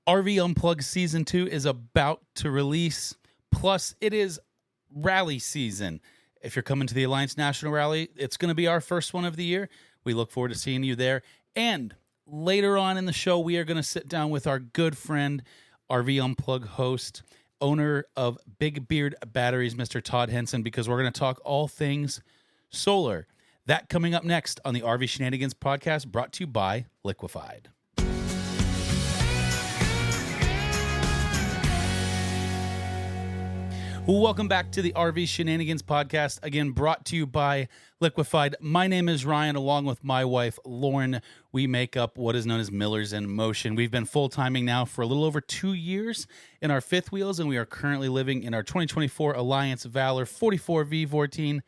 RV Unplugged Season 2 is about to release. Plus, it is rally season. If you're coming to the Alliance National Rally, it's going to be our first one of the year. We look forward to seeing you there. And later on in the show, we are going to sit down with our good friend, RV Unplugged host, owner of Big Beard Batteries, Mr. Todd Henson, because we're going to talk all things solar. That coming up next on the RV Shenanigans podcast, brought to you by Liquefied. Welcome back to the RV Shenanigans podcast, again brought to you by Liquefied. My name is Ryan, along with my wife, Lauren. We make up what is known as Millers in Motion. We've been full-timing now for a little over 2 years in our fifth wheels, and we are currently living in our 2024 Alliance Valor 44 V14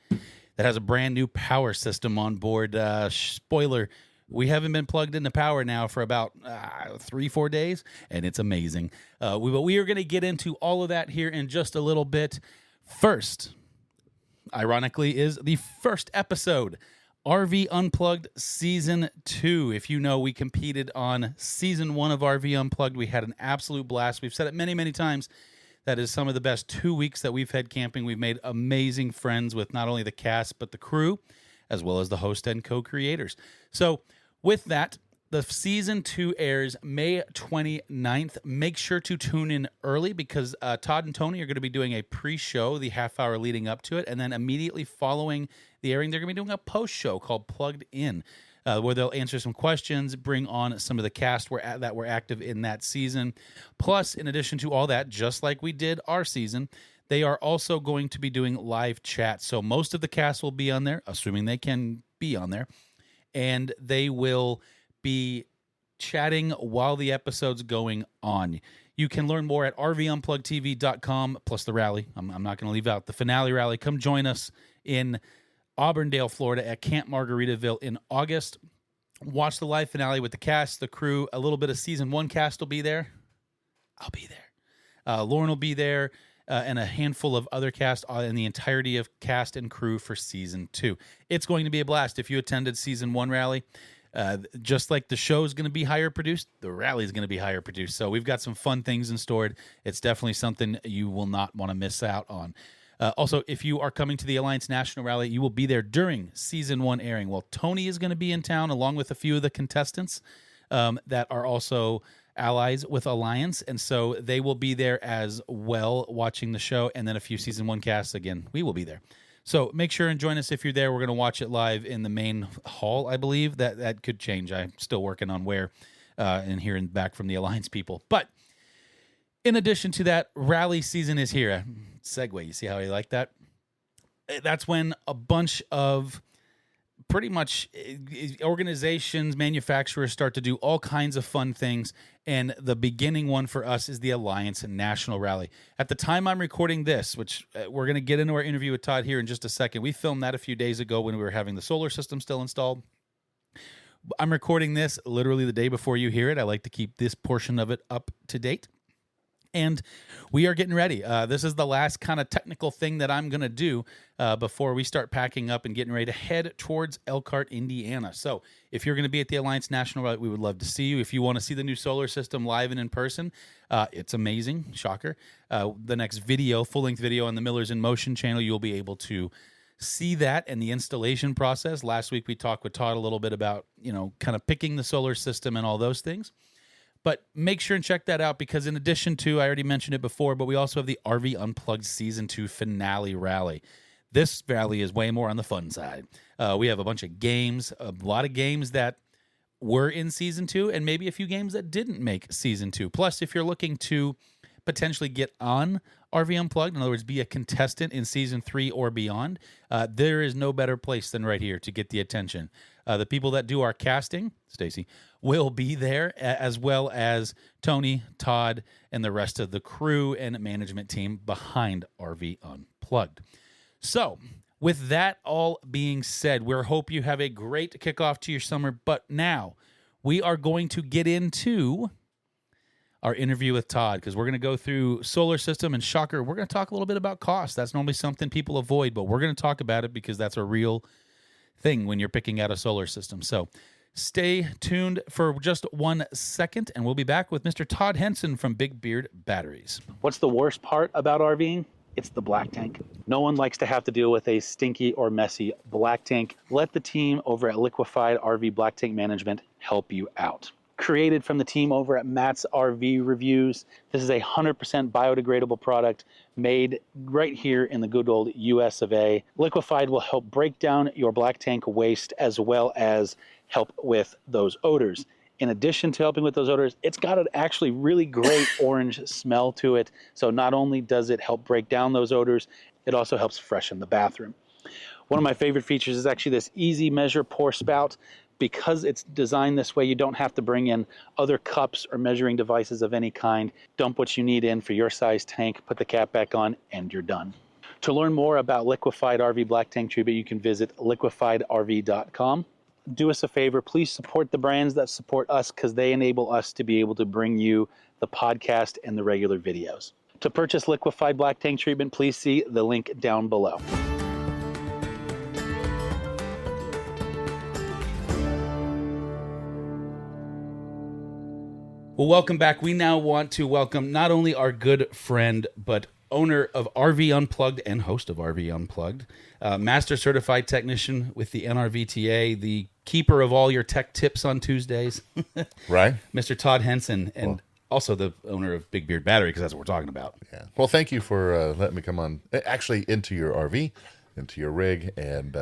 that has a brand new power system on board. Spoiler, we haven't been plugged into power now for about 3-4 days, and it's amazing. But we are going to get into all of that here in just a little bit. First, ironically, is the first episode, RV Unplugged Season 2. If you know, we competed on Season 1 of RV Unplugged. We had an absolute blast. We've said it many, many times. That is some of the best 2 weeks that we've had camping. We've made amazing friends with not only the cast, but the crew, as well as the host and co-creators. So with that, the Season 2 airs May 29th. Make sure to tune in early because Todd and Tony are going to be doing a pre-show, the half hour leading up to it, and then immediately following the airing, they're going to be doing a post-show called Plugged In, where they'll answer some questions, bring on some of the cast that were active in that season. Plus, in addition to all that, just like we did our season, they are also going to be doing live chat. So most of the cast will be on there, assuming they can be on there, and they will be chatting while the episode's going on. You can learn more at rvunpluggedtv.com, plus the rally. I'm not going to leave out the finale rally. Come join us in Auburndale, Florida at Camp Margaritaville in August. Watch the live finale with the cast, the crew. A little bit of Season 1 cast will be there. I'll be there. Lauren will be there, and a handful of other cast and the entirety of cast and crew for Season 2. It's going to be a blast. If you attended Season 1 rally, just like the show is going to be higher produced, the rally is going to be higher produced. So we've got some fun things in store. It's definitely something you will not want to miss out on. Also, if you are coming to the Alliance National Rally, you will be there during Season 1 airing. Well, Tony is going to be in town along with a few of the contestants that are also allies with Alliance, and so they will be there as well watching the show, and then a few Season 1 casts. Again, we will be there. So make sure and join us if you're there. We're going to watch it live in the main hall, I believe. That could change. I'm still working on where and hearing back from the Alliance people. But in addition to that, rally season is here. Segue, you see how I like that? That's when a bunch of pretty much organizations, manufacturers start to do all kinds of fun things, and the beginning one for us is the Alliance National Rally. At the time I'm recording this, which we're going to get into our interview with Todd here in just a second, we filmed that a few days ago when we were having the solar system still installed. I'm recording this literally the day before you hear it. I like to keep this portion of it up to date. And we are getting ready. This is the last kind of technical thing that I'm going to do before we start packing up and getting ready to head towards Elkhart, Indiana. So if you're going to be at the Alliance National Rally, we would love to see you. If you want to see the new solar system live and in person, it's amazing. Shocker. The next video, full-length video on the Millers in Motion channel, you'll be able to see that and the installation process. Last week we talked with Todd a little bit about, kind of picking the solar system and all those things. But make sure and check that out because in addition to, I already mentioned it before, but we also have the RV Unplugged Season 2 Finale Rally. This rally is way more on the fun side. We have a bunch of games, a lot of games that were in Season 2, and maybe a few games that didn't make Season 2. Plus, if you're looking to potentially get on RV Unplugged, in other words, be a contestant in Season 3 or beyond, there is no better place than right here to get the attention. The people that do our casting, Stacy, will be there, as well as Tony, Todd, and the rest of the crew and management team behind RV Unplugged. So, with that all being said, we hope you have a great kickoff to your summer. But now, we are going to get into our interview with Todd because we're going to go through solar system, and shocker, we're going to talk a little bit about cost. That's normally something people avoid, but we're going to talk about it because that's a real thing when you're picking out a solar system. So Stay tuned for just 1 second, and we'll be back with Mr. Todd Henson from Big Beard Batteries. What's the worst part about RVing? It's the black tank. No one likes to have to deal with a stinky or messy black tank. Let the team over at Liquefied RV Black Tank Management help you out. Created from the team over at Matt's RV Reviews. This is a 100% biodegradable product made right here in the good old US of A. Liquefied will help break down your black tank waste as well as help with those odors. In addition to helping with those odors, it's got an actually really great orange smell to it. So not only does it help break down those odors, it also helps freshen the bathroom. One of my favorite features is actually this easy measure pour spout. Because it's designed this way, you don't have to bring in other cups or measuring devices of any kind. Dump what you need in for your size tank, put the cap back on, and you're done. To learn more about Liquefied RV Black Tank Treatment, you can visit liquefiedrv.com. Do us a favor, please support the brands that support us because they enable us to be able to bring you the podcast and the regular videos. To purchase Liquefied Black Tank Treatment, please see the link down below. Well, welcome back. We now want to welcome not only our good friend, but owner of RV Unplugged and host of RV Unplugged, master certified technician with the NRVTA, the keeper of all your tech tips on Tuesdays, right? Mr. Todd Henson, and also the owner of Big Beard Battery, because that's what we're talking about. Yeah. Well, thank you for letting me come on, actually into your RV, into your rig, and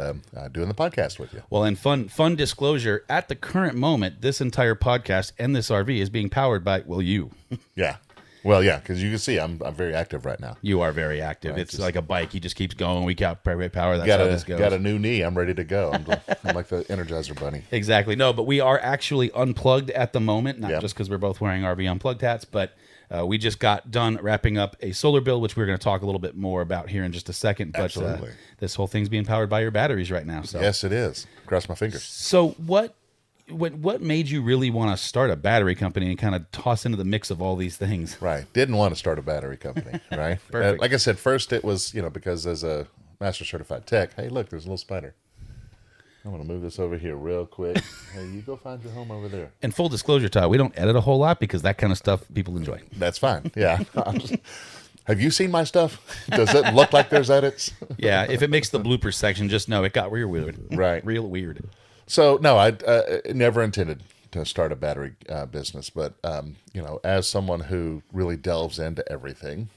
doing the podcast with you. Well, and fun disclosure, at the current moment, this entire podcast and this RV is being powered by, well, you. Yeah. Well, yeah, because you can see I'm very active right now. You are very active. Right, it's like a bike. He just keeps going. We got power. That's how this goes. Got a new knee. I'm ready to go. I'm like the Energizer Bunny. Exactly. No, but we are actually unplugged at the moment, not just because we're both wearing RV Unplugged hats, but we just got done wrapping up a solar build, which we're going to talk a little bit more about here in just a second. But absolutely. This whole thing's being powered by your batteries right now. So yes, it is. Cross my fingers. So what made you really want to start a battery company and kind of toss into the mix of all these things? Right. Didn't want to start a battery company, right? Perfect. Like I said, first it was, because as a master certified tech, hey, look, there's a little spider. I'm going to move this over here real quick. Hey, you go find your home over there. And full disclosure, Todd, we don't edit a whole lot because that kind of stuff people enjoy. That's fine. Yeah. Have you seen my stuff? Does it look like there's edits? Yeah. If it makes the blooper section, just know it got real weird. Right. Real weird. So, no, I never intended to start a battery business. But, as someone who really delves into everything,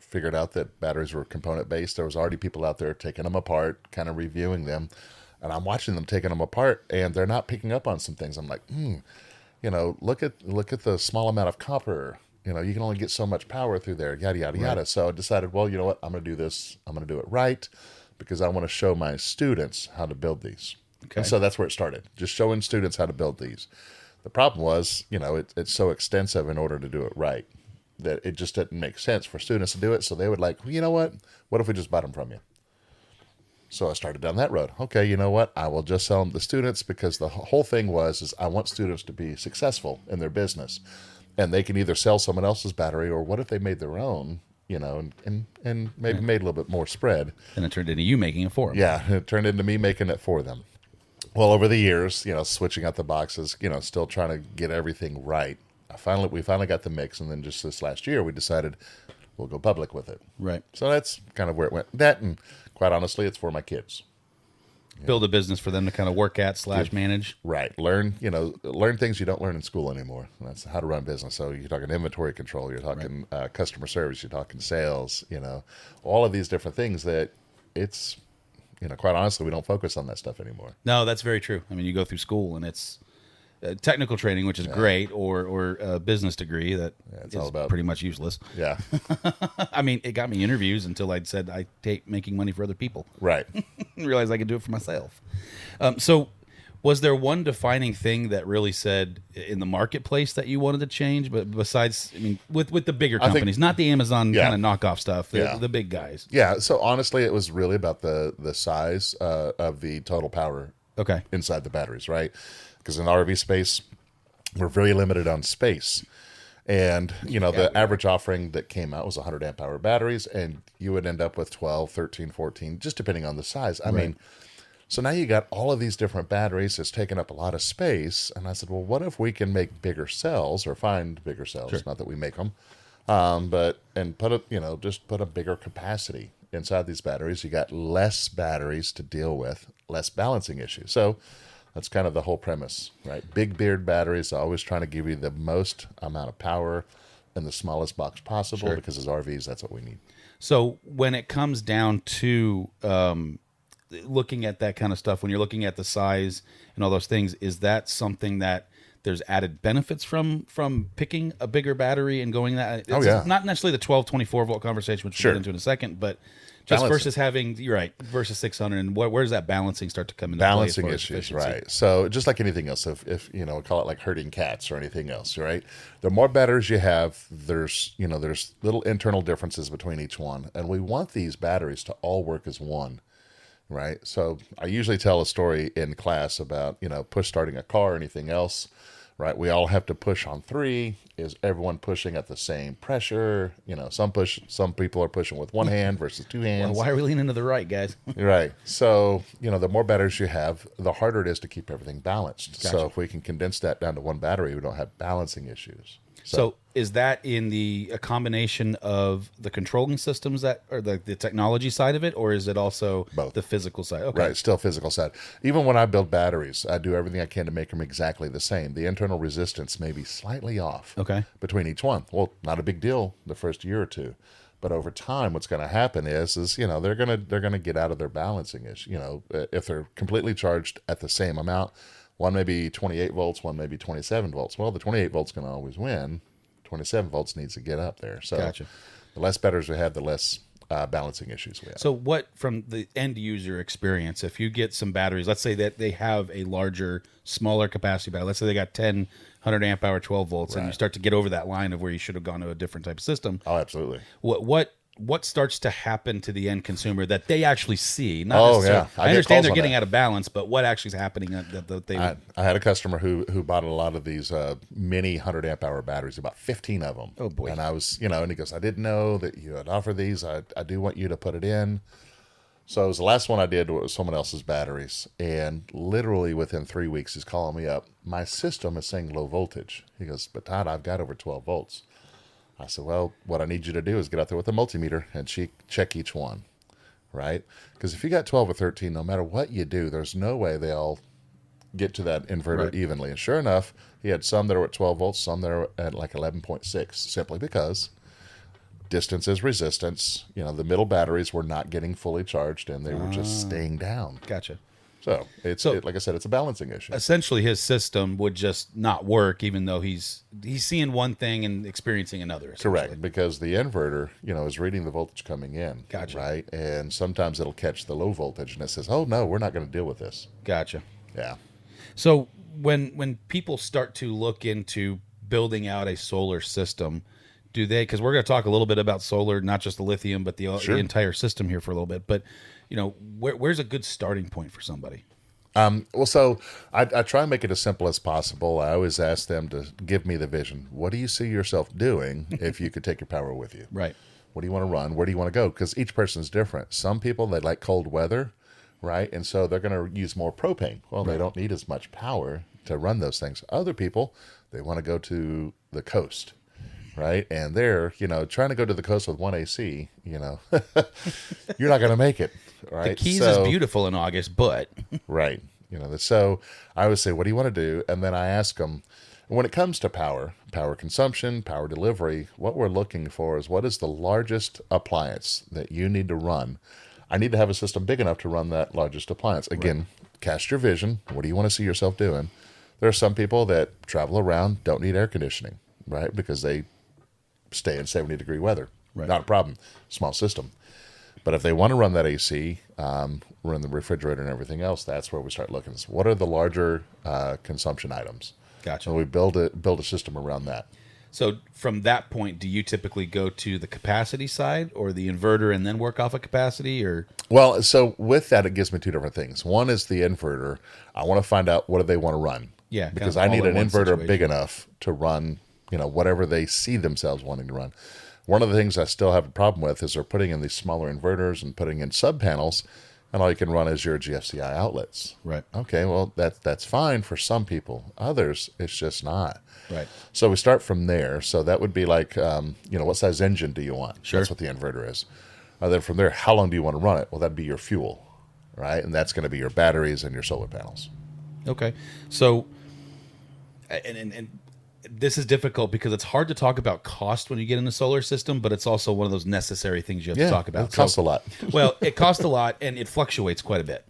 figured out that batteries were component-based. There was already people out there taking them apart, kind of reviewing them. And I'm watching them taking them apart, and they're not picking up on some things. I'm like, look at the small amount of copper. You can only get so much power through there, yada, yada, yada. So I decided, well, you know what? I'm going to do this. I'm going to do it right because I want to show my students how to build these. Okay. And so that's where it started, just showing students how to build these. The problem was, it's so extensive in order to do it right that it just didn't make sense for students to do it. So they would like, well, you know what? What if we just bought them from you? So I started down that road. Okay, you know what? I will just sell them to students because the whole thing is I want students to be successful in their business. And they can either sell someone else's battery or what if they made their own, and maybe made a little bit more spread. And it turned into you making it for them. Yeah, it turned into me making it for them. Well, over the years, switching out the boxes, still trying to get everything right. We finally got the mix, and then just this last year, we decided we'll go public with it. Right. So that's kind of where it went. That, and quite honestly, it's for my kids. Build a business for them to kind of work at / manage. Right. Learn things you don't learn in school anymore. That's how to run business. So you're talking inventory control, you're talking customer service, you're talking sales, all of these different things that it's, quite honestly, we don't focus on that stuff anymore. No, that's very true. I mean, you go through school and it's technical training, which is great, or a business degree that is all about pretty much useless. Yeah. I mean, it got me interviews until I'd said I hate making money for other people. Right. Realized I could do it for myself. So was there one defining thing that really said in the marketplace that you wanted to change? But besides, I mean, with the bigger companies, not the Amazon kind of knockoff stuff, the big guys. Yeah. So honestly, it was really about the size of the total power inside the batteries, right? Because in the RV space, we're very limited on space. And, the average offering that came out was 100 amp hour batteries, and you would end up with 12, 13, 14, just depending on the size. I mean, So now you got all of these different batteries. It's taking up a lot of space. And I said, well, what if we can make bigger cells or find bigger cells? Sure. Not that we make them, and put just put a bigger capacity inside these batteries. You got less batteries to deal with, less balancing issues. So that's kind of the whole premise, right? Big beard batteries are always trying to give you the most amount of power in the smallest box possible, Sure. because as RVs, that's what we need. So when it comes down to looking at that kind of stuff, when you're looking at the size and all those things, is that something that there's added benefits from picking a bigger battery and going that? It's not necessarily the 12, 24 volt conversation, which we'll get into in a second, but just balancing. versus having, you're right, versus 600, and where does that balancing start to come into Balancing play? issues, right? So just like anything else, if call it like herding cats or anything else, right? The more batteries you have, there's little internal differences between each one, and we want these batteries to all work as one, right? So I usually tell a story in class about push starting a car or anything else. Right, we all have to push on 3. Is everyone pushing at the same pressure? Some people are pushing with one hand versus 2 hands. Well, why are we leaning to the right, guys? Right. So, the more batteries you have, the harder it is to keep everything balanced. Gotcha. So if we can condense that down to one battery, we don't have balancing issues. So is that in a combination of the controlling systems or the technology side of it, or is it also both? The physical side? Okay. Right, still physical side. Even when I build batteries, I do everything I can to make them exactly the same. The internal resistance may be slightly off between each one. Well, not a big deal the first year or two. But over time, what's going to happen is they're gonna get out of their balancing issue. If they're completely charged at the same amount, one may be 28 volts, one may be 27 volts. Well, the 28 volts can always win. 27 volts needs to get up there. So Gotcha. The less batteries we have, the less balancing issues we have. So what, from the end user experience, if you get some batteries, let's say that they have a smaller capacity battery, let's say they got 10, 100 amp hour, 12 volts, and you start to get over that line of where you should have gone to a different type of system. Oh, absolutely. What starts to happen to the end consumer that they actually see? Yeah. I understand they're getting out of balance, but what actually is happening that they? I had a customer who bought a lot of these mini 100 amp hour batteries, about 15 of them. Oh boy! And I was, and he goes, I didn't know that you had offered these. I do want you to put it in. So it was the last one I did was someone else's batteries, and literally within 3 weeks, he's calling me up. My system is saying low voltage. He goes, but Todd, I've got over 12 volts. I said, well, what I need you to do is get out there with a multimeter and check each one, right? Because if you got 12 or 13, no matter what you do, there's no way they all get to that inverter evenly. And sure enough, he had some that are at 12 volts, some that are at like 11.6, simply because distance is resistance. The middle batteries were not getting fully charged, and they were just staying down. Gotcha. So like I said, it's a balancing issue. Essentially, his system would just not work, even though he's seeing one thing and experiencing another. Correct, because the inverter, is reading the voltage coming in. Gotcha. Right, and sometimes it'll catch the low voltage, and it says, "Oh no, we're not going to deal with this." Gotcha. Yeah. So when people start to look into building out a solar system, do they? Because we're going to talk a little bit about solar, not just the lithium, but the entire system here for a little bit. But where's a good starting point for somebody? So I try and make it as simple as possible. I always ask them to give me the vision. What do you see yourself doing if you could take your power with you? Right. What do you want to run? Where do you want to go? Because each person's different. Some people, they like cold weather, right? And so they're going to use more propane. Well, they don't need as much power to run those things. Other people, they want to go to the coast, right? And they're, trying to go to the coast with one AC, you're not going to make it, right? The Keys is beautiful in August, but... Right. So I always say, what do you want to do? And then I ask them, when it comes to power consumption, power delivery, what we're looking for is what is the largest appliance that you need to run? I need to have a system big enough to run that largest appliance. Again, cast your vision. What do you want to see yourself doing? There are some people that travel around, don't need air conditioning, right? Because they stay in 70-degree weather. Right. Not a problem. Small system. But if they want to run that AC, run the refrigerator and everything else, that's where we start looking. So what are the larger consumption items? Gotcha. So we build a system around that. So from that point, do you typically go to the capacity side or the inverter and then work off a capacity? Or Well, so with that, it gives me two different things. One is the inverter. I want to find out what do they want to run. Yeah, because kind of I need an inverter situation. big enough to run, whatever they see themselves wanting to run. One of the things I still have a problem with is they're putting in these smaller inverters and putting in sub panels, and all you can run is your GFCI outlets. Right. Okay, well, that's fine for some people. Others, it's just not. Right. So we start from there. So that would be like, what size engine do you want? Sure. That's what the inverter is. Then from there, how long do you want to run it? Well, that'd be your fuel, right? And that's going to be your batteries and your solar panels. Okay. So, and this is difficult because it's hard to talk about cost when you get in the solar system, but it's also one of those necessary things you have to talk about. It costs a lot. Well, it costs a lot, and it fluctuates quite a bit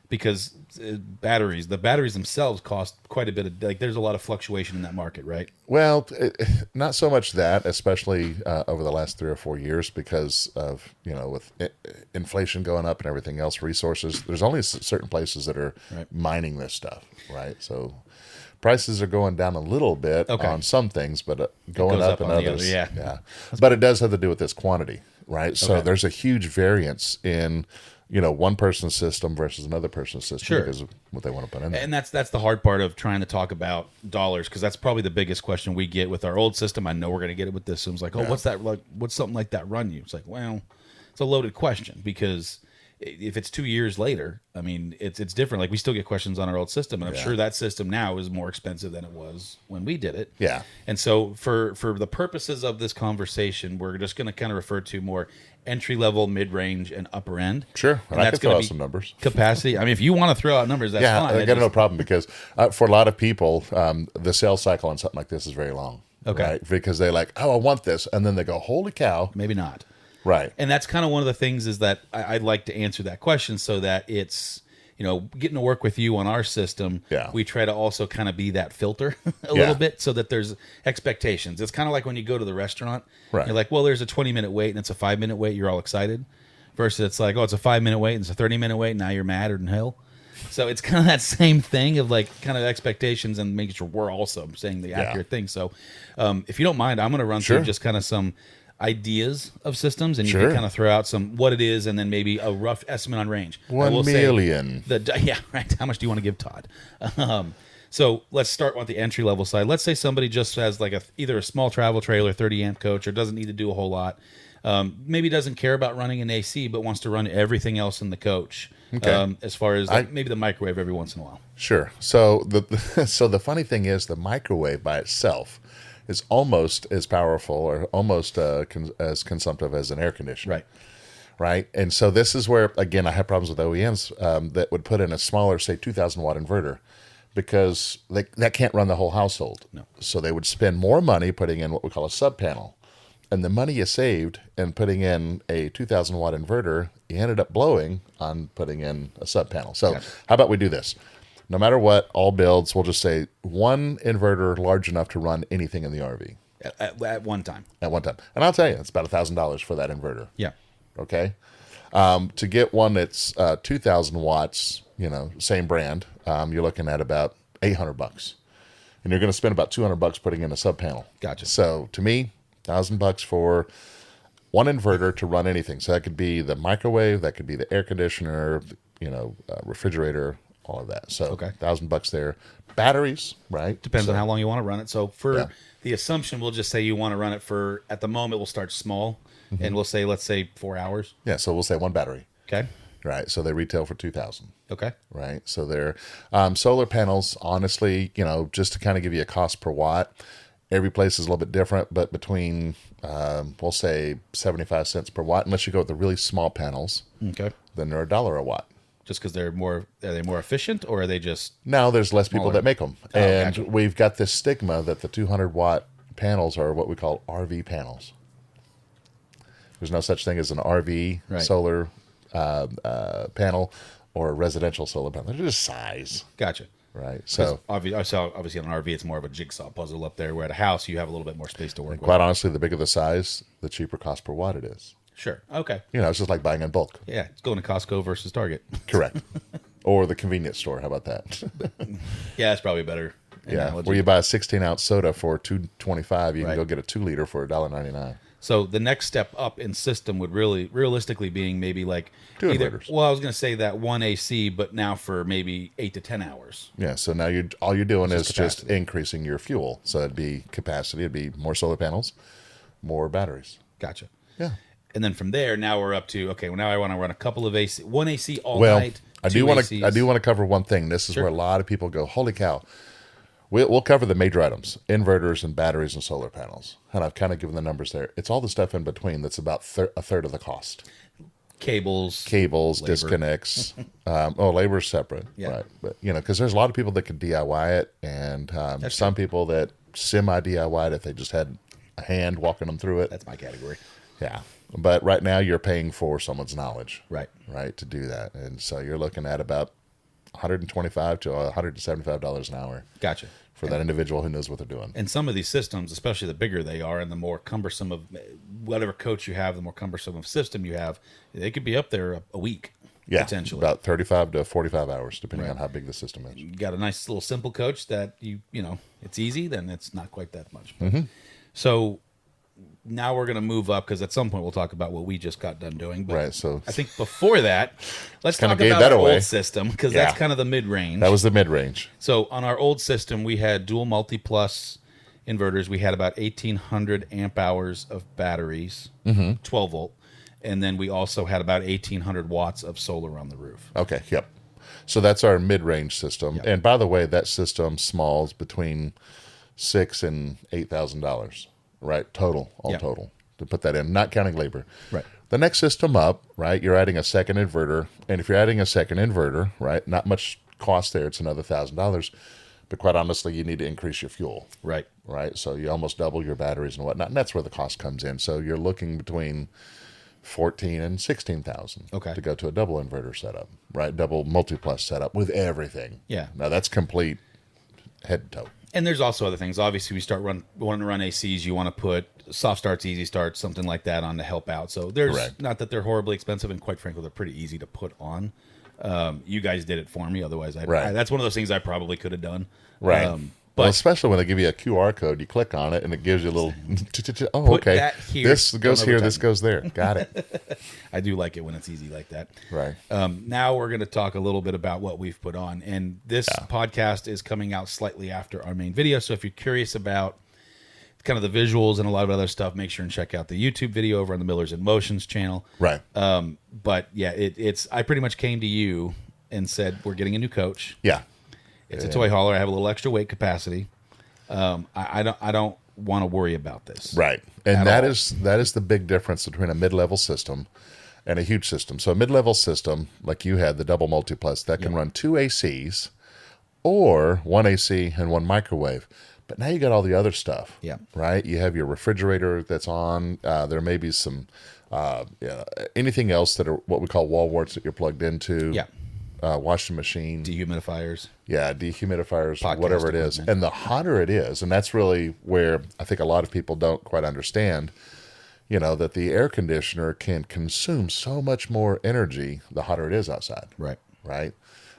because the batteries themselves cost quite a bit of, like, there's a lot of fluctuation in that market, right? Well, not so much that, especially over the last 3 or 4 years because of, with inflation going up and everything else, resources, there's only certain places that are mining this stuff, right? So prices are going down a little bit on some things, but going up in others. Yeah. But it does have to do with this quantity, right? So there's a huge variance in, one person's system versus another person's system because of what they want to put in there. And that's the hard part of trying to talk about dollars, because that's probably the biggest question we get with our old system. I know we're going to get it with this. So it's like, what's that, like? What's something like that run you? It's like, well, it's a loaded question because if it's 2 years later, I mean, it's different. Like, we still get questions on our old system, and I'm sure that system now is more expensive than it was when we did it. Yeah. And so for the purposes of this conversation, we're just going to kind of refer to more entry level, mid range, and upper end. Sure. And I can throw out some numbers. Capacity. I mean, if you want to throw out numbers, that's fine. I got no problem because for a lot of people, the sales cycle on something like this is very long. Okay. Right? Because they're like, oh, I want this. And then they go, holy cow. Maybe not. Right. And that's kind of one of the things is that I'd like to answer that question so that it's, getting to work with you on our system. Yeah. We try to also kind of be that filter a little bit so that there's expectations. It's kind of like when you go to the restaurant. Right. You're like, well, there's a 20-minute wait and it's a 5-minute wait. You're all excited. Versus it's like, oh, it's a 5-minute wait and it's a 30-minute wait. Now you're mad or in hell. So it's kind of that same thing of like kind of expectations and making sure we're also saying the accurate thing. So if you don't mind, I'm going to run through just kind of some ideas of systems, and you can kind of throw out some what it is, and then maybe a rough estimate on range. 1 million. Right. How much do you want to give Todd? So let's start with the entry level side. Let's say somebody just has like either a small travel trailer, 30 amp coach, or doesn't need to do a whole lot. Maybe doesn't care about running an AC, but wants to run everything else in the coach. Okay. As far as maybe the microwave every once in a while. Sure. So the funny thing is the microwave by itself is almost as powerful or almost as consumptive as an air conditioner. Right. And so this is where, again, I have problems with OEMs that would put in a smaller, say, 2,000 watt inverter because that can't run the whole household. No. So they would spend more money putting in what we call a sub panel. And the money you saved in putting in a 2,000 watt inverter, you ended up blowing on putting in a sub panel. So how about we do this? No matter what, all builds, we'll just say one inverter large enough to run anything in the RV. At one time. At one time. And I'll tell you, it's about $1,000 for that inverter. Yeah. Okay? To get one that's 2,000 watts, same brand, you're looking at about $800. And you're going to spend about $200 putting in a sub panel. Gotcha. So to me, $1,000 for one inverter to run anything. So that could be the microwave, that could be the air conditioner, refrigerator, all of that. So $1,000 there. Batteries, right? Depends on how long you want to run it. So for the assumption, we'll just say you want to run it for, at the moment, we'll start small, and we'll say, let's say 4 hours. Yeah, so we'll say one battery. Okay. Right, so they retail for $2,000. Okay. Right, so they're solar panels, honestly, just to kind of give you a cost per watt, every place is a little bit different, but between, we'll say 75 cents per watt, unless you go with the really small panels, then they're $1 a watt. Just because are they more efficient, or are they just... No, there's less people that make them. Oh, and gotcha. We've got this stigma that the 200 watt panels are what we call RV panels. There's no such thing as an RV solar panel or a residential solar panel. They're just size. Gotcha. Right. So obviously on an RV, it's more of a jigsaw puzzle up there, where at a house, you have a little bit more space to work with. Quite honestly, the bigger the size, the cheaper cost per watt it is. Sure. Okay. It's just like buying in bulk. Yeah. It's going to Costco versus Target. Correct. Or the convenience store. How about that? Yeah, that's probably better. Where you buy a 16-ounce soda for $2.25, you can go get a 2 liter for $1.99. So the next step up in system would realistically being maybe like two inverters. Well, I was going to say that one AC, but now for maybe 8 to 10 hours. Yeah. So now all you're doing is just increasing your fuel. So it'd be capacity. It'd be more solar panels, more batteries. Gotcha. Yeah. And then from there, now we're up to, okay, well, now I want to run a couple of AC, one AC all Well, night. I do want to cover one thing. This is where a lot of people go, holy cow. We'll cover the major items, inverters and batteries and solar panels. And I've kind of given the numbers there. It's all the stuff in between that's about a third of the cost. Cables, labor. Disconnects. Labor's separate. Yeah. Right. But, because there's a lot of people that can DIY it, and some people that semi-DIY it if they just had a hand walking them through it. That's my category. Yeah. But right now you're paying for someone's knowledge. Right, to do that. And so you're looking at about $125 to $175 an hour. Gotcha. For that individual who knows what they're doing. And some of these systems, especially the bigger they are and the more cumbersome of whatever coach you have, the more cumbersome of system you have, they could be up there a week. Yeah, potentially. About 35 to 45 hours, depending on how big the system is. You got a nice little simple coach that it's easy, then it's not quite that much. So now we're going to move up, because at some point we'll talk about what we just got done doing. But right. So I think before that, let's talk about our old system, because that's kind of the mid-range. That was the mid-range. So on our old system, we had dual multi-plus inverters. We had about 1,800 amp hours of batteries, 12 volt. And then we also had about 1,800 watts of solar on the roof. Okay, yep. So that's our mid-range system. Yep. And by the way, that system smalls between $6,000 and $8,000, right? Total, total, to put that in, not counting labor. Right. The next system up, right, you're adding a second inverter. And if you're adding a second inverter, right, not much cost there. It's another $1,000. But quite honestly, you need to increase your fuel. Right. Right. So you almost double your batteries and whatnot. And that's where the cost comes in. So you're looking between $14,000 and $16,000 to go to a double inverter setup, right? Double multi-plus setup with everything. Yeah. Now that's complete head to toe. And there's also other things. Obviously, we want to run ACs. You want to put soft starts, easy starts, something like that on to help out. So there's not that they're horribly expensive, and quite frankly, they're pretty easy to put on. You guys did it for me. Otherwise, that's one of those things I probably could have done. Right. But especially when they give you a QR code, you click on it and it gives you a little. Oh, okay. That here. This goes here. This goes there. Got it. I do like it when it's easy like that. Right. Now we're going to talk a little bit about what we've put on, and this podcast is coming out slightly after our main video. So if you're curious about kind of the visuals and a lot of other stuff, make sure and check out the YouTube video over on the Millers in Motions channel. Right. But yeah, it's. I pretty much came to you and said we're getting a new coach. Yeah. It's a toy hauler. I have a little extra weight capacity. I don't want to worry about this. Right. And that is the big difference between a mid-level system and a huge system. So a mid-level system, like you had, the double multiplex, that can run 2 ACs or 1 AC and 1 microwave. But now you got all the other stuff. Yeah. Right? You have your refrigerator that's on. There may be some anything else that are what we call wall warts that you're plugged into. Yeah. Washing machine. Dehumidifiers. Yeah, dehumidifiers, Podcast whatever it is. And the hotter it is, and that's really where I think a lot of people don't quite understand, that the air conditioner can consume so much more energy the hotter it is outside. Right. Right?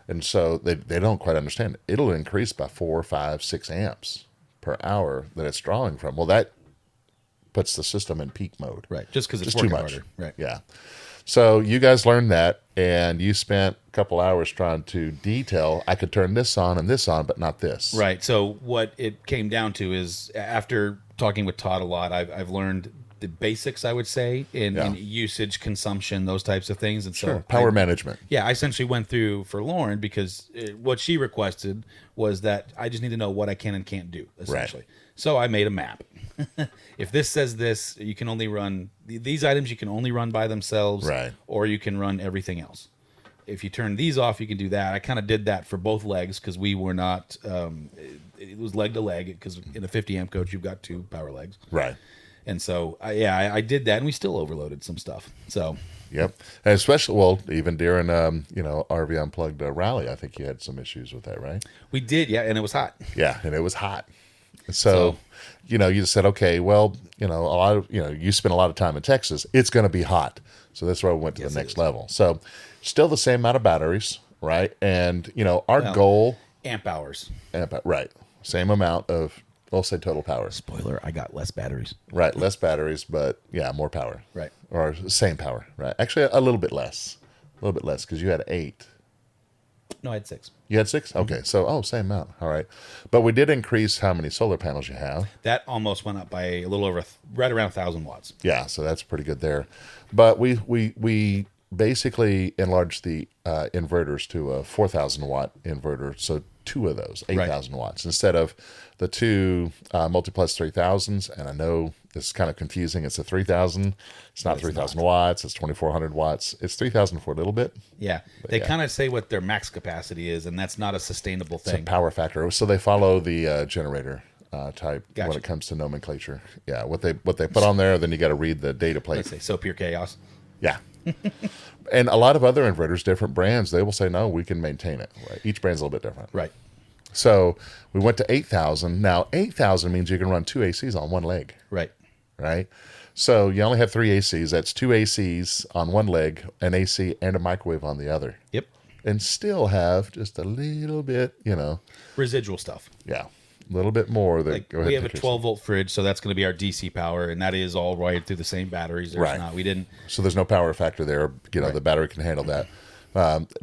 And so they don't quite understand it. It'll increase by 4, 5, 6 amps per hour that it's drawing from. Well, that puts the system in peak mode. Right. Just because it's too working much. harder. Right. Yeah. So you guys learned that, and you spent a couple hours trying to detail, I could turn this on and this on, but not this. Right. So what it came down to is, after talking with Todd a lot, I've learned the basics, I would say, in usage, consumption, those types of things. And so power management. Yeah, I essentially went through for Lauren, because what she requested was that I just need to know what I can and can't do, essentially. Right. So I made a map. If this says this, you can only run these items. You can only run by themselves, right? Or you can run everything else. If you turn these off, you can do that. I kind of did that for both legs, because we were not. It was leg to leg, because in a 50 amp coach, you've got 2 power legs, right? And so I did that, and we still overloaded some stuff. So yep, and especially even during RV Unplugged rally, I think you had some issues with that, right? We did, yeah, and it was hot. Yeah, and it was hot. So you just said, okay, well, a lot of, you spend a lot of time in Texas. It's going to be hot. So that's why we went to the next level. So still the same amount of batteries, right? And, our goal. Amp hours. Right. Same amount of, we'll say total power. Spoiler, I got less batteries. Right. Less batteries, but more power. Right. Or same power. Right. Actually, a little bit less. A little bit less, because you had 8. No, I had 6. You had 6? Okay, so same amount. All right, but we did increase how many solar panels you have. That almost went up by a little over, right around 1,000 watts. Yeah, so that's pretty good there. But we basically enlarged the inverters to a 4,000 watt inverter, so 2 of those, 8,000 watts, instead of the 2 multi-plus 3,000s. And I know this is kind of confusing. It's a 3,000. It's not 3,000 watts. It's 2,400 watts. It's 3,000 for a little bit. Yeah, they kind of say what their max capacity is, and that's not a sustainable thing. It's a power factor. So they follow the generator type Gotcha. when it comes to nomenclature. Yeah, what they put on there, then you got to read the data plate. Let's say so pure chaos. Yeah. And a lot of other inverters, different brands, they will say, no, we can maintain it. Right? Each brand's a little bit different. Right. So we went to 8,000. Now, 8,000 means you can run 2 ACs on one leg. Right. Right? So you only have 3 ACs. That's 2 ACs on one leg, an AC and a microwave on the other. Yep. And still have just a little bit, Residual stuff. Yeah. A little bit more. Like we have a 12-volt fridge, so that's going to be our DC power, and that is all wired through the same batteries. There's Right. not. We didn't. So there's no power factor there. The battery can handle that,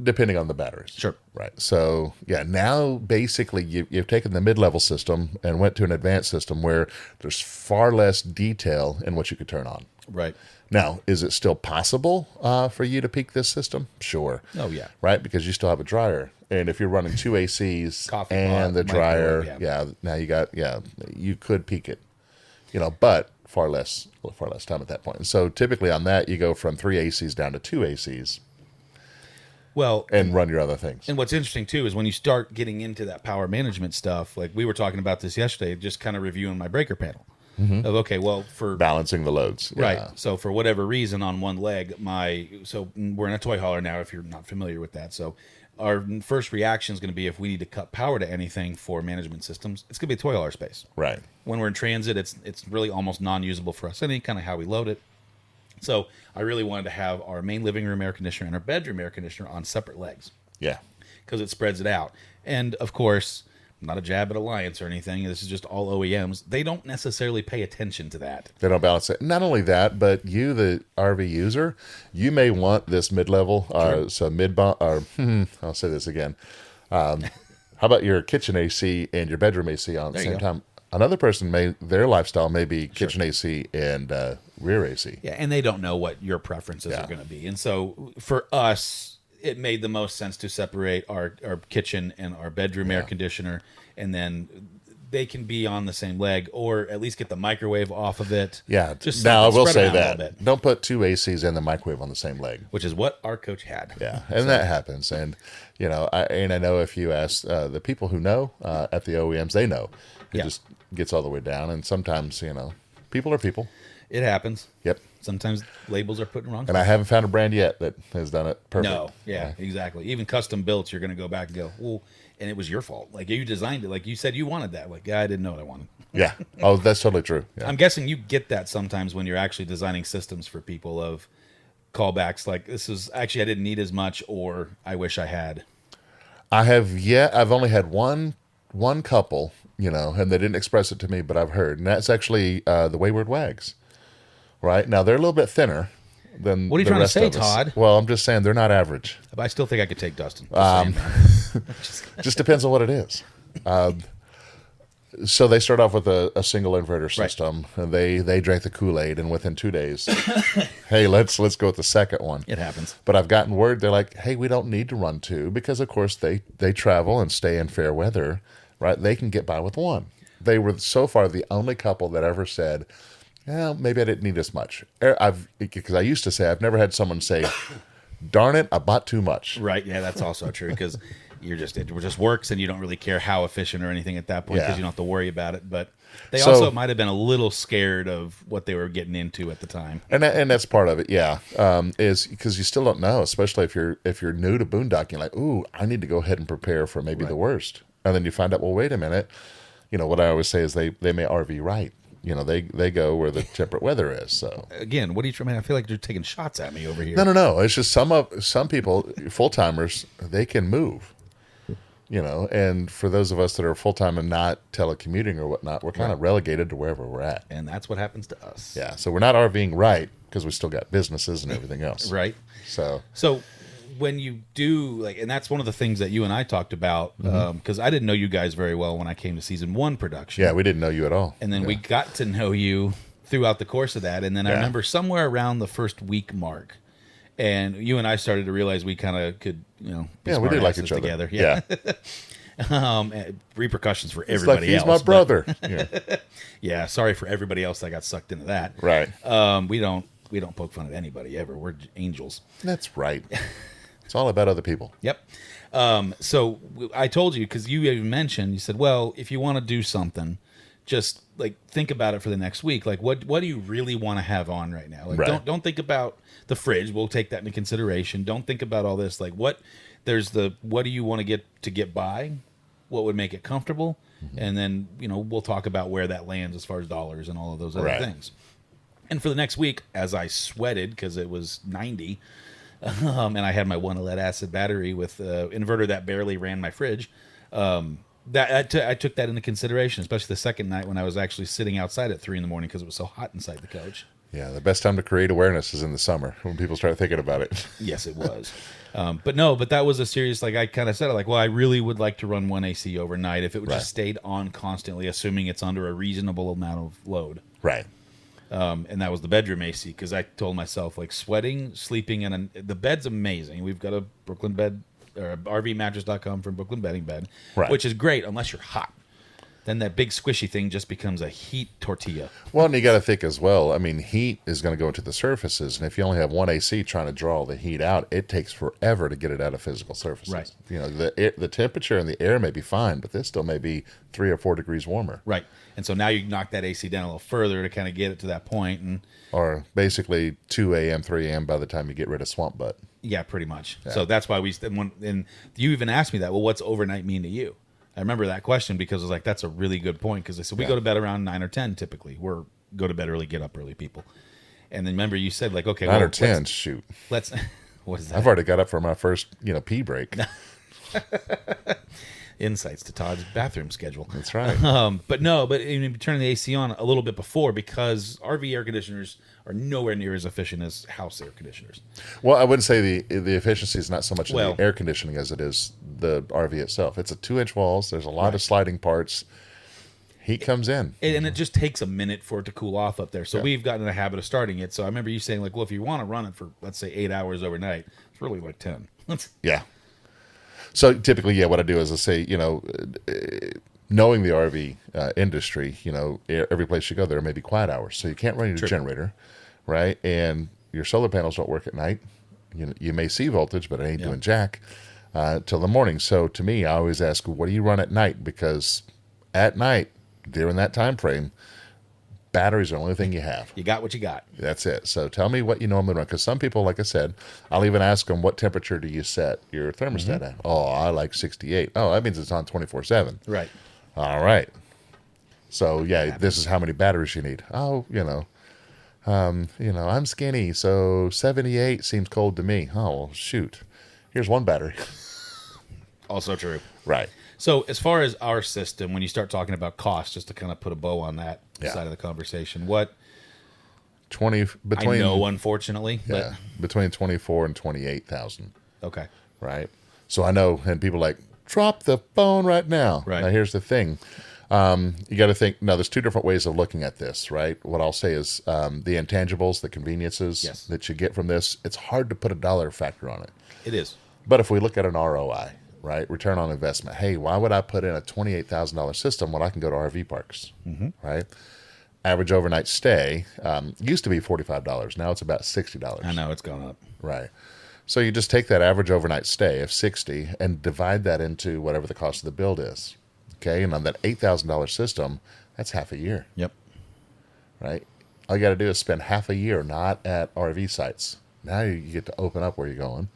depending on the batteries. Sure. Right. So, yeah, now basically you've taken the mid-level system and went to an advanced system where there's far less detail in what you could turn on. Right. Now, is it still possible for you to peak this system? Sure. Oh, yeah. Right? Because you still have a dryer. And if you're running 2 ACs Coffee and pot, the dryer, microwave, now you could peak it. But far less time at that point. And so typically on that, you go from 3 ACs down to 2 ACs. Well, And run your other things. and what's interesting too is when you start getting into that power management stuff, like we were talking about this yesterday, just kind of reviewing my breaker panel. Of okay, well, for Balancing the loads. right, Yeah. so for whatever reason on one leg, so we're in a toy hauler now. If you're not familiar with that, so our first reaction is going to be if we need to cut power to anything for management systems, it's going to be a toy hauler space. Right. When we're in transit, it's really almost non-usable for us. Any kind of how we load it. So I really wanted to have our main living room air conditioner and our bedroom air conditioner on separate legs Yeah. because it spreads it out. And of course, not a jab at Alliance or anything. This is just all OEMs. They don't necessarily pay attention to that. They don't balance it. Not only that, but you, the RV user, you may want this mid-level, so I'll say this again. How about your kitchen AC and your bedroom AC on at the There you same go. time? Another person their lifestyle may be kitchen AC and rear AC. Yeah, and they don't know what your preferences are going to be. And so for us, it made the most sense to separate our kitchen and our bedroom air conditioner, and then they can be on the same leg, or at least get the microwave off of it. Yeah. Just now I will spread say it out a little that bit, don't put 2 ACs and the microwave on the same leg. which is what our coach had. Yeah, and that happens. And I know if you ask the people who know at the OEMs, they know. It Yeah. just gets all the way down. And sometimes people are people. It happens. Yep. Sometimes labels are put in wrong. And I haven't found a brand yet that has done it perfect. No, yeah, exactly. Even custom built, you're going to go back and go, well, and it was your fault. Like you designed it. Like you said you wanted that. Like, yeah, I didn't know what I wanted. Yeah. Oh, that's totally true. Yeah. I'm guessing you get that sometimes when you're actually designing systems for people of callbacks. Like this is actually, I didn't need as much, or I wish I had. I've only had one couple, and they didn't express it to me, but I've heard. And that's actually the Wayward Wags. Right? Now, they're a little bit thinner than What are you the trying to rest say, of us. Todd? Well, I'm just saying they're not average. But I still think I could take Dustin. Just saying. Just depends on what it is. So they start off with a single inverter system, and they drank the Kool-Aid, and within 2 days, hey, let's go with the second one. It happens. But I've gotten word they're like, hey, we don't need to run 2 because, of course, they travel and stay in fair weather, right? They can get by with 1. They were so far the only couple that ever said, yeah, maybe I didn't need as much. Because I used to say, I've never had someone say, darn it, I bought too much. Right. Yeah, that's also true because it just works and you don't really care how efficient or anything at that point because you don't have to worry about it. But they also might have been a little scared of what they were getting into at the time. And that's part of it, yeah. Is because you still don't know, especially if you're new to boondocking. Like, ooh, I need to go ahead and prepare for maybe the worst, and then you find out, well, wait a minute. What I always say is they may RV right. They go where the temperate weather is. So Again, what are you trying? I feel like you're taking shots at me over here. no. It's just some people, full timers, they can move. And for those of us that are full time and not telecommuting or whatnot, we're kind of relegated to wherever we're at. And that's what happens to us. Yeah. So we're not RVing right because we still got businesses and everything else. Right. So So when you do like, and that's one of the things that you and I talked about, because I didn't know you guys very well when I came to season 1 production. Yeah, we didn't know you at all. And then we got to know you throughout the course of that. And then I remember somewhere around the first week mark, and you and I started to realize we kind of could, be we did like each other together. Yeah. Repercussions for It's everybody like, he's else. my brother. Yeah, sorry for everybody else that got sucked into that. Right. We don't poke fun at anybody ever. We're angels. That's right. It's all about other people. Yep. So I told you, because you even mentioned, you said, well, if you want to do something, just like think about it for the next week. Like, what do you really want to have on right now? Like, don't think about the fridge. We'll take that into consideration. Don't think about all this. Like, what do you want to get by? What would make it comfortable? And then, we'll talk about where that lands as far as dollars and all of those other things. And for the next week, as I sweated because it was 90, and I had my one lead acid battery with inverter that barely ran my fridge, I took that into consideration, especially the second night when I was actually sitting outside at 3 a.m. because it was so hot inside the coach. Yeah, the best time to create awareness is in the summer when people start thinking about it. Yes, it was. But that was a serious, like I kind of said it, like, well, I really would like to run one AC overnight if it would just stayed on constantly, assuming it's under a reasonable amount of load. Right. And that was the bedroom AC, because I told myself, like, sweating, sleeping in the bed's amazing. We've got a Brooklyn bed, or RVmattress.com from Brooklyn bedding bed, which is great unless you're hot. Then that big squishy thing just becomes a heat tortilla. Well, and you got to think as well. I mean, heat is going to go into the surfaces, and if you only have one AC trying to draw the heat out, it takes forever to get it out of physical surfaces. Right. The temperature in the air may be fine, but this still may be 3 or 4 degrees warmer. Right. And so now you knock that AC down a little further to kind of get it to that point, or basically 2 a.m., 3 a.m. by the time you get rid of swamp butt. Yeah, pretty much. Yeah. So that's why and you even asked me that. Well, what's overnight mean to you? I remember that question because I was like, that's a really good point. Because I said, we go to bed around 9 or 10 typically. We're go to bed early, get up early people. And then remember you said, like, okay, 9 or 10, shoot. What is that? I've already got up for my first, pee break. Insights to Todd's bathroom schedule. That's right. But you turn the AC on a little bit before, because RV air conditioners are nowhere near as efficient as house air conditioners. Well, I wouldn't say the efficiency is not so much in the air conditioning as it is the RV itself. It's a 2-inch walls. There's a lot of sliding parts. Heat comes in. And it just takes a minute for it to cool off up there. So we've gotten in a habit of starting it. So I remember you saying, like, well, if you want to run it for, let's say, 8 hours overnight, it's really like 10. Yeah. So typically, what I do is I say, knowing the RV industry, every place you go, there may be quiet hours. So you can't run your generator, right? And your solar panels don't work at night. You may see voltage, but it ain't doing jack till the morning. So to me, I always ask, what do you run at night? Because at night, during that time frame, batteries are the only thing you have. You got what you got. That's it. So tell me what you normally run. Because some people, like I said, I'll even ask them, what temperature do you set your thermostat at? Oh, I like 68. Oh, that means it's on 24/7. Right. All right. So, this is how many batteries you need. Oh, I'm skinny, so 78 seems cold to me. Oh, well, shoot. Here's one battery. Also true. Right. So as far as our system, when you start talking about cost, just to kind of put a bow on that side of the conversation, I know, unfortunately, but between 24 and 28,000. Okay. Right. So I know, and people are like, drop the phone right now. Right. Now here's the thing. You got to think, now there's 2 different ways of looking at this, right? What I'll say is the intangibles, the conveniences that you get from this, it's hard to put a dollar factor on it. It is. But if we look at an ROI, right, return on investment, hey, why would I put in a $28,000 system when I can go to RV parks, right? Average overnight stay used to be $45. Now it's about $60. I know, it's gone up. Right. So you just take that average overnight stay of $60 and divide that into whatever the cost of the build is. Okay, and on that $8,000 system, that's half a year. Yep. Right? All you got to do is spend half a year not at RV sites. Now you get to open up where you're going.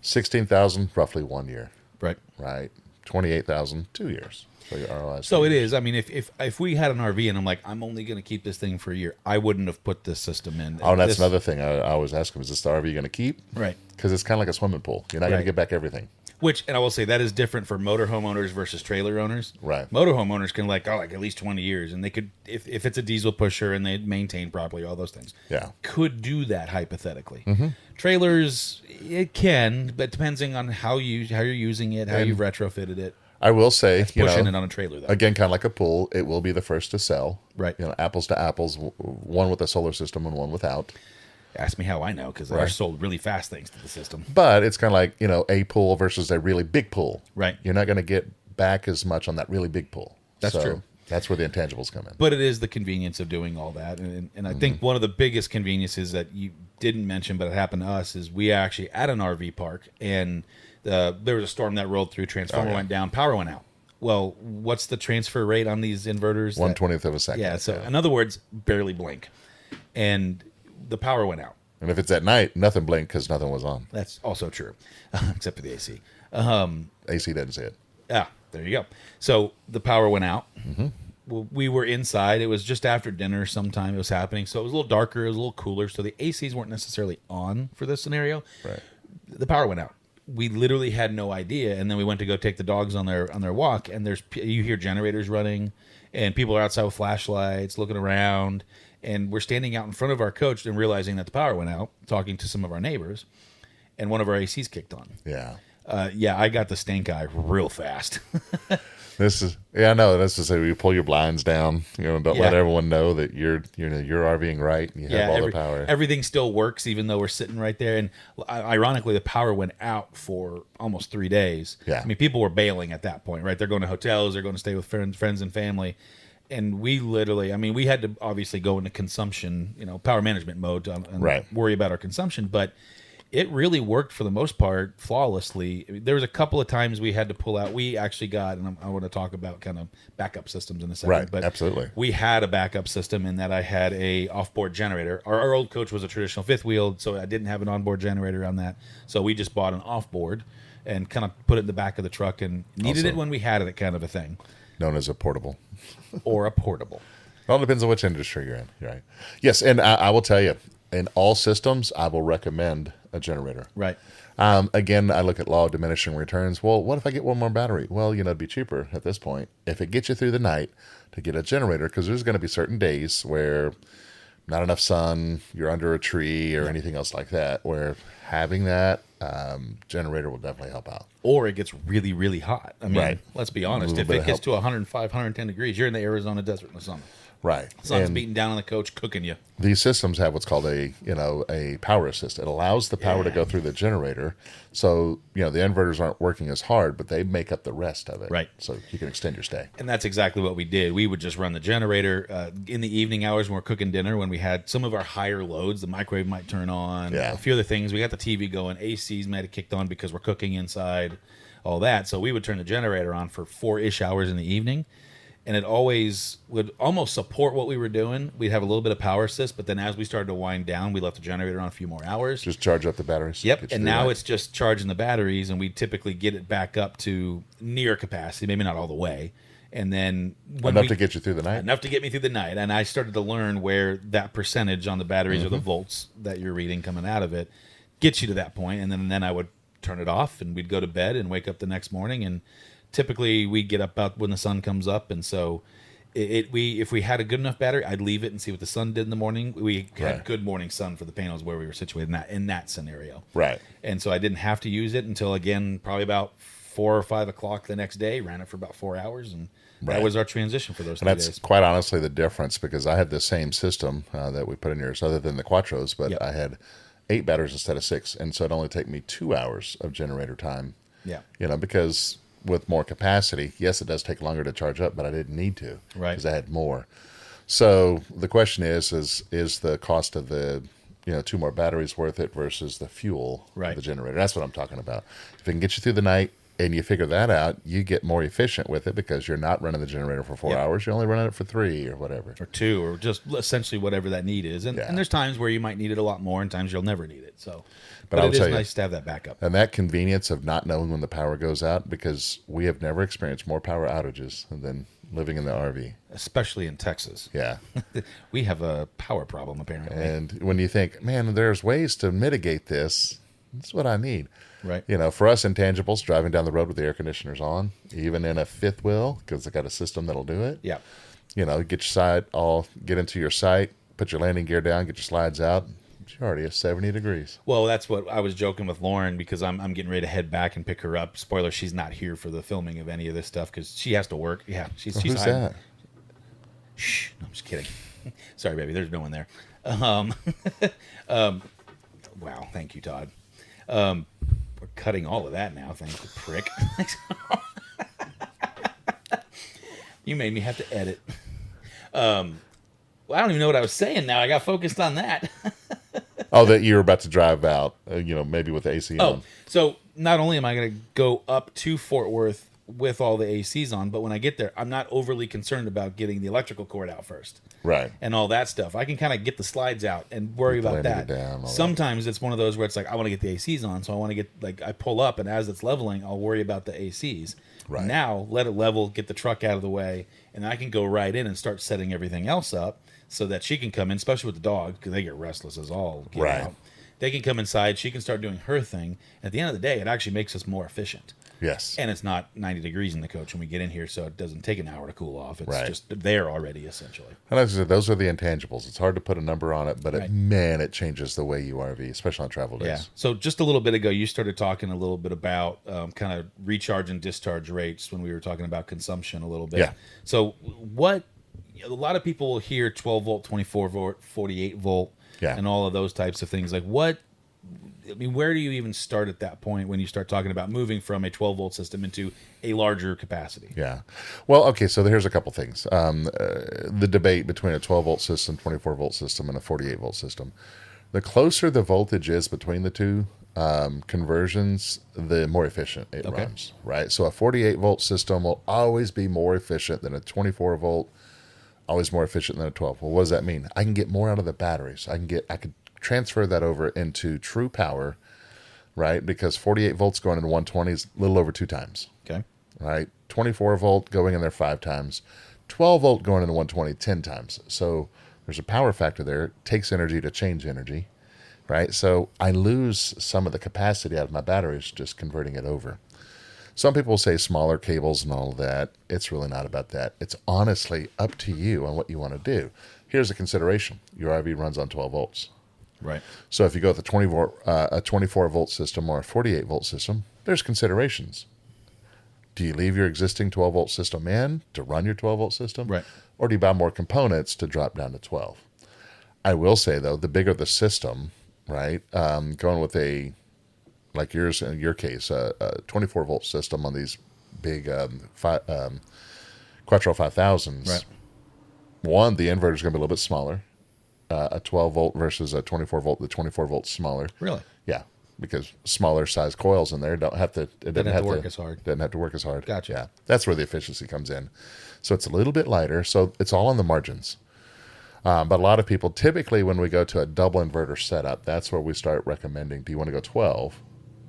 16,000, roughly 1 year. Right. Right. 28,000, 2 years. So your ROI. So it is. I mean, if we had an RV and I'm like, I'm only going to keep this thing for a year, I wouldn't have put this system in. Oh, and that's another thing I always ask them: is this the RV you're going to keep? Right. Because it's kind of like a swimming pool. You're not going to get back everything. Which, and I will say that is different for motorhome owners versus trailer owners. Right. Motorhome owners can like at least 20 years, and they could, if it's a diesel pusher and they maintain properly, all those things. Yeah. Could do that hypothetically. Trailers, it can, but depending on how you're using it, how you've retrofitted it. I will say, Pushing it on a trailer, though. Again, kind of like a pool, it will be the first to sell. Right. Apples to apples, one with a solar system and one without. Ask me how I know, because they're sold really fast thanks to the system. But it's kind of like, a pool versus a really big pool. Right. You're not going to get back as much on that really big pool. That's true. That's where the intangibles come in. But it is the convenience of doing all that. And I think one of the biggest conveniences that you didn't mention, but it happened to us, is we actually at an RV park, and there was a storm that rolled through, transformer went down, power went out. Well, what's the transfer rate on these inverters? 1/20th of a second. Yeah, so in other words, barely blink. And the power went out. And if it's at night, nothing blinked because nothing was on. That's also true, except for the AC. AC doesn't see it. There you go. So the power went out. Well, we were inside. It was just after dinner sometime it was happening. So it was a little darker. It was a little cooler. So the ACs weren't necessarily on for this scenario. Right. The power went out. We literally had no idea. And then we went to go take the dogs on their walk. And you hear generators running. And people are outside with flashlights looking around. And we're standing out in front of our coach and realizing that the power went out, talking to some of our neighbors. And one of our ACs kicked on. Yeah. I got the stink eye real fast. This is That's to say, you pull your blinds down. Don't let everyone know that you're RVing right and you have all the power. Everything still works, even though we're sitting right there. And ironically, the power went out for almost 3 days. Yeah. I mean, people were bailing at that point, right? They're going to hotels, they're going to stay with friends and family. And we literally, we had to obviously go into consumption, power management mode and worry about our consumption. But it really worked for the most part flawlessly. There was a couple of times we had to pull out. We actually got, and I want to talk about kind of backup systems in a second. Right, but absolutely. We had a backup system in that I had a off-board generator. Our old coach was a traditional fifth wheel, so I didn't have an onboard generator on that. So we just bought an off-board and kind of put it in the back of the truck and needed it when we had it, kind of a thing. Known as a portable. Or a portable. It all depends on which industry you're in. You're right. Yes, and I will tell you, in all systems, I will recommend a generator. Right. Again, I look at law of diminishing returns. Well, what if I get one more battery? Well, it'd be cheaper at this point if it gets you through the night to get a generator, because there's going to be certain days where not enough sun, you're under a tree or anything else like that, where having that generator will definitely help out. Or it gets really, really hot. Let's be honest. If it gets to 105, 110 degrees, you're in the Arizona desert in the summer. Right. Sun's beating down on the coach, cooking you. These systems have what's called a power assist. It allows the power to go through the generator. So, the inverters aren't working as hard, but they make up the rest of it. Right. So you can extend your stay. And that's exactly what we did. We would just run the generator in the evening hours when we're cooking dinner, when we had some of our higher loads. The microwave might turn on. Yeah. A few other things. We got the TV going. ACs might have kicked on because we're cooking inside, all that. So we would turn the generator on for 4-ish hours in the evening. And it always would almost support what we were doing. We'd have a little bit of power assist, but then as we started to wind down, we left the generator on a few more hours. Just charge up the batteries. Yep, and now it's just charging the batteries, and we typically get it back up to near capacity, maybe not all the way. And then enough to get you through the night? Enough to get me through the night. And I started to learn where that percentage on the batteries or the volts that you're reading coming out of it gets you to that point. And then I would turn it off, and we'd go to bed and wake up the next morning, and typically we get up about when the sun comes up, and so if we had a good enough battery, I'd leave it and see what the sun did in the morning. We had good morning sun for the panels where we were situated in that scenario. Right. And so I didn't have to use it until, again, probably about 4 or 5 o'clock the next day. Ran it for about 4 hours, and that was our transition for those 3 days. That's quite honestly the difference, because I had the same system that we put in yours, other than the Quattros, but I had 8 batteries instead of 6, and so it'd only take me 2 hours of generator time. Yeah. Because with more capacity, yes, it does take longer to charge up, but I didn't need to, right? Because I had more. So the question is the cost of the 2 more batteries worth it versus the fuel of the generator? That's what I'm talking about. If it can get you through the night and you figure that out, you get more efficient with it because you're not running the generator for 4 hours. You're only running it for 3 or whatever. Or 2, or just essentially whatever that need is. And there's times where you might need it a lot more and times you'll never need it. So, but it is nice to have that backup. And that convenience of not knowing when the power goes out, because we have never experienced more power outages than living in the RV. Especially in Texas. Yeah. We have a power problem, apparently. And when you think, man, there's ways to mitigate this, that's what I need. Right. You know, for us intangibles, driving down the road with the air conditioners on, even in a fifth wheel, because I got a system that'll do it. Yeah. You know, get into your site, put your landing gear down, get your slides out. You're already at 70 degrees. Well, that's what I was joking with Lauren, because I'm getting ready to head back and pick her up. Spoiler, she's not here for the filming of any of this stuff because she has to work. Yeah, she's Who's hiding. that? Shh, no, I'm just kidding. Sorry, baby. There's no one there. Wow, thank you, Todd. We're cutting all of that now. Thanks, prick. You made me have to edit. Well, I don't even know what I was saying now. I got focused on that. Oh, that you're about to drive out, maybe with the AC on. So not only am I going to go up to Fort Worth with all the ACs on, but when I get there, I'm not overly concerned about getting the electrical cord out first. Right. And all that stuff. I can kind of get the slides out and worry about that. Sometimes it's one of those where it's like, I want to get the ACs on, so I want to get, I pull up, and as it's leveling, I'll worry about the ACs. Right. Now, let it level, get the truck out of the way, and I can go right in and start setting everything else up so that she can come in, especially with the dog, because they get restless as all get out. They can come inside, she can start doing her thing. At the end of the day, it actually makes us more efficient. Yes. And it's not 90 degrees in the coach when we get in here, so it doesn't take an hour to cool off. It's just there already, essentially. And as I said, those are the intangibles. It's hard to put a number on it, but it changes the way you RV, especially on travel days. Yeah. So just a little bit ago, you started talking a little bit about kind of recharge and discharge rates when we were talking about consumption a little bit. Yeah. So a lot of people will hear 12 volt, 24 volt, 48 volt, and all of those types of things. Where do you even start at that point when you start talking about moving from a 12 volt system into a larger capacity? Yeah. Well, okay, so here's a couple things. The debate between a 12 volt system, 24 volt system, and a 48 volt system. The closer the voltage is between the two conversions, the more efficient it runs, right? So a 48 volt system will always be more efficient than a 24 volt, always more efficient than a 12. Well, what does that mean? I can get more out of the batteries. I could transfer that over into true power, right? Because 48 volts going into 120 is a little over 2 times. Okay. Right? 24 volt going in there 5 times. 12 volt going into 120 10 times. So there's a power factor there. It takes energy to change energy, right? So I lose some of the capacity out of my batteries just converting it over. Some people say smaller cables and all of that. It's really not about that. It's honestly up to you on what you want to do. Here's a consideration. Your RV runs on 12 volts. Right. So if you go with a 24 volt system or a 48 volt system, there's considerations. Do you leave your existing 12 volt system in to run your 12 volt system? Right. Or do you buy more components to drop down to 12? I will say, though, the bigger the system, right, going with like yours in your case, a 24 volt system on these big Quattro 5000s, right. One, the inverter is going to be a little bit smaller. A 12 volt versus a 24 volt. The 24 volt's smaller. Really? Yeah, because smaller size coils in there doesn't have to work as hard. Doesn't have to work as hard. Gotcha. Yeah, that's where the efficiency comes in. So it's a little bit lighter. So it's all on the margins. But a lot of people, typically when we go to a double inverter setup, that's where we start recommending, do you want to go 12?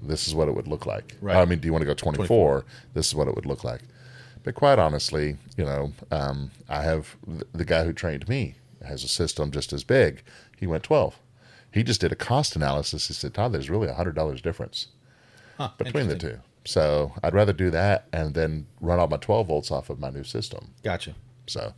This is what it would look like. Right. I mean, do you want to go 24? This is what it would look like. But quite honestly, I have the guy who trained me has a system just as big. He went 12. He just did a cost analysis. He said, Todd, there's really $100 difference between the two. So I'd rather do that and then run all my 12 volts off of my new system. Gotcha. So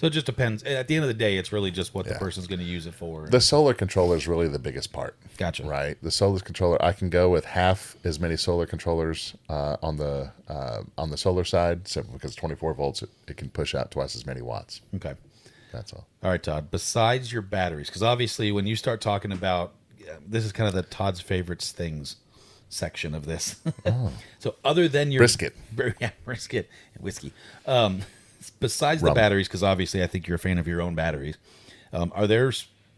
it just depends. At the end of the day, it's really just what the person's going to use it for. The solar controller is really the biggest part. Gotcha. Right? The solar controller, I can go with half as many solar controllers on the solar side, simply because 24 volts, it can push out twice as many watts. Okay. That's all. All right, Todd. Besides your batteries, because obviously when you start talking about, this is kind of the Todd's favorites things section of this. Oh. So other than your brisket, brisket and whiskey. Besides the batteries, because obviously I think you're a fan of your own batteries. Are there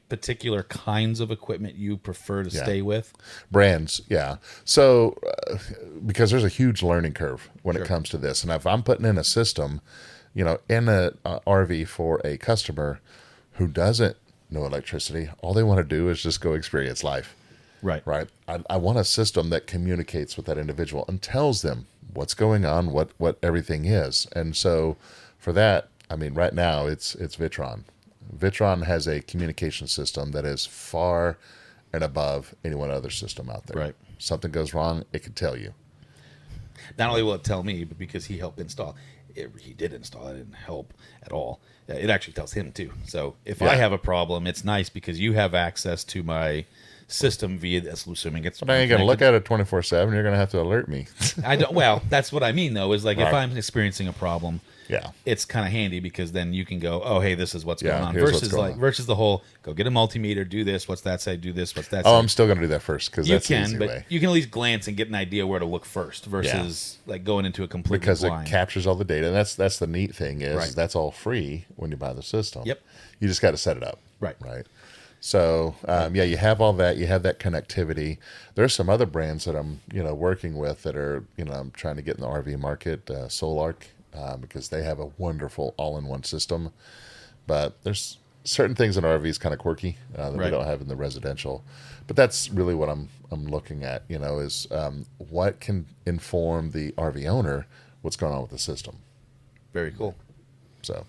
particular kinds of equipment you prefer to stay with? Brands, yeah. So, because there's a huge learning curve when it comes to this. And if I'm putting in a system, in a RV for a customer who doesn't know electricity, all they want to do is just go experience life. Right. Right. I want a system that communicates with that individual and tells them what's going on, what everything is. And so for that, I mean, right now it's Vitron. Vitron has a communication system that is far and above any one other system out there. Right. Something goes wrong, it can tell you. Not only will it tell me, but because he helped install. He did install it. It didn't help at all. It actually tells him too. So if I have a problem, it's nice because you have access to my system via this, assuming it's. But I ain't gonna look at it 24/7. You're gonna have to alert me. I don't. Well, that's what I mean though. Is like if I'm experiencing a problem, it's kind of handy because then you can go, oh hey, this is what's going on. Versus the whole go get a multimeter, do this. What's that say? Do this. What's that say? Oh, I'm still gonna do that first because that's the easy way. You can at least glance and get an idea where to look first versus like going into a completely blind. It captures all the data. And that's the neat thing is that's all free when you buy the system. Yep. You just got to set it up. Right. So, you have all that. You have that connectivity. There's some other brands that I'm, working with that are, I'm trying to get in the RV market, Solarc, because they have a wonderful all-in-one system. But there's certain things in RVs kind of quirky that we don't have in the residential. But that's really what I'm looking at, is what can inform the RV owner what's going on with the system. Very cool. So.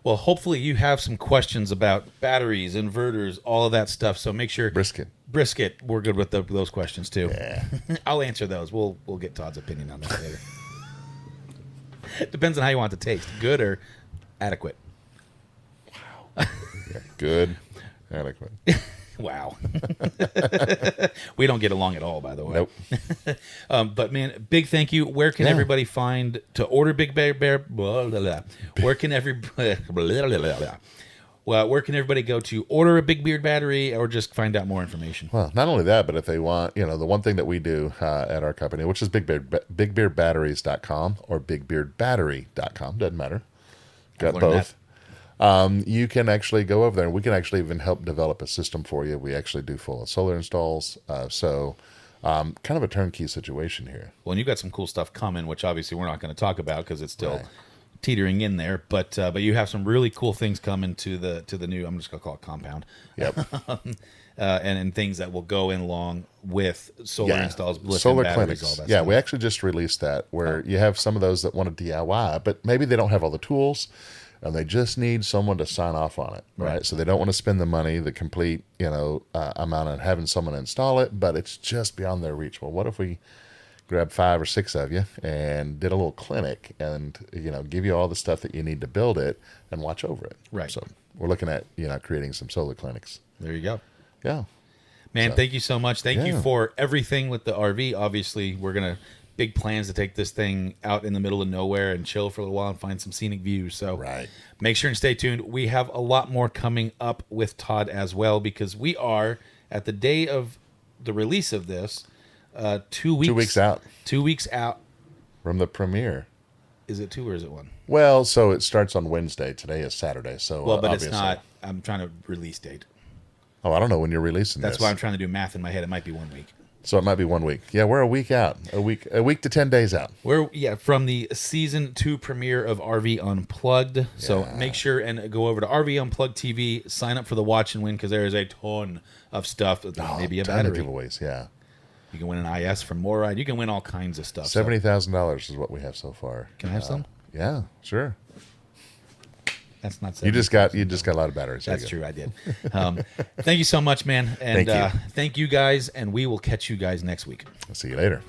Well, hopefully you have some questions about batteries, inverters, all of that stuff. So make sure brisket. We're good with those questions too. Yeah, I'll answer those. We'll get Todd's opinion on that later. Depends on how you want it to taste. Good or adequate. Wow. Good, adequate. Wow. We don't get along at all, by the way. Nope. But man, big thank you. Where can everybody find to order Big Bear? Blah, blah, blah. Where can where can everybody go to order a Big Beard battery or just find out more information? Well, not only that, but if they want, the one thing that we do at our company, which is bigbeardbatteries.com or bigbeardbattery.com, doesn't matter. Got both. You can actually go over there and we can actually even help develop a system for you. We actually do full solar installs. So kind of a turnkey situation here. Well, and you've got some cool stuff coming, which obviously we're not going to talk about because it's still teetering in there. But you have some really cool things coming to the new, I'm just going to call it compound. Yep. And things that will go in along with solar installs, solar batteries, clinics. all that Yeah, stuff. we actually just released that where you have some of those that want to DIY, but maybe they don't have all the tools. And they just need someone to sign off on it, right? So they don't want to spend the money, the complete, amount on having someone install it, but it's just beyond their reach. Well, what if we grab 5 or 6 of you and did a little clinic and, give you all the stuff that you need to build it and watch over it? Right. So we're looking at, creating some solar clinics. There you go. Yeah. Man, thank you so much. Thank you for everything with the RV. Obviously, we're going to big plans to take this thing out in the middle of nowhere and chill for a little while and find some scenic views. So make sure and stay tuned. We have a lot more coming up with Todd as well because we are at the day of the release of this 2 weeks. 2 weeks out. 2 weeks out from the premiere. Is it 2 or is it 1? Well, so it starts on Wednesday. Today is Saturday. So but obviously. It's not. I'm trying to release date. Oh, I don't know when you're releasing That's this. why I'm trying to do math in my head. It might be 1 week. So it might be 1 week. Yeah, we're a week out. A week to 10 days out. We're from the season 2 premiere of RV Unplugged. Yeah. So make sure and go over to RV Unplugged TV. Sign up for the watch and win because there is a ton of stuff. Maybe a battery. Ton of giveaways. Yeah. You can win an IS from Moride. You can win all kinds of stuff. $70,000 is what we have so far. Can I have some? Yeah, sure. That's not. You just got a lot of batteries. That's true. I did. Thank you so much, man, and thank you guys. And we will catch you guys next week. I'll see you later.